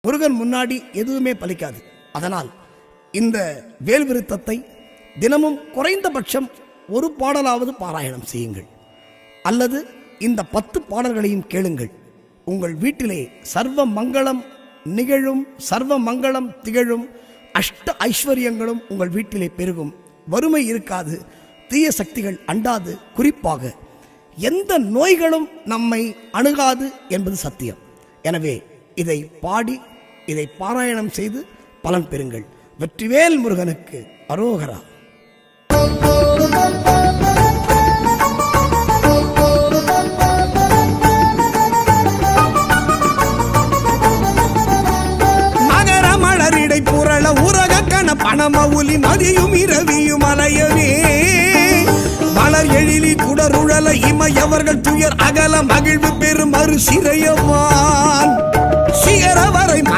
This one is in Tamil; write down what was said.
முருகன் முன்னாடி எதுவுமே பலிக்காது. அதனால் இந்த வேல் விருத்தத்தை தினமும் குறைந்தபட்சம் ஒரு பாடலாவது பாராயணம் செய்யுங்கள், அல்லது இந்த 10 பாடல்களையும் கேளுங்கள். உங்கள் வீட்டிலே சர்வ மங்களம் நிகழும், சர்வ மங்களம் திகழும், அஷ்ட ஐஸ்வர்யங்களும் உங்கள் வீட்டிலே பெருகும், வறுமை இருக்காது, தீய சக்திகள் அண்டாது, குறிப்பாக எந்த நோய்களும் நம்மை அணுகாது என்பது சத்தியம். எனவே இதை பாடி இதை பாராயணம் செய்து பலன் பெறுங்கள். வெற்றிவேல் முருகனுக்கு அரோகரா. நகர மலரிடை புரள உரக கண பணமவுலி நதியும் இரவியும் அலையவே மலர் எழிலி குடருழல இமையவர்கள் துயர் அகல மகிழ்வு பெறும் மறு சிறையவான் சிகர வரை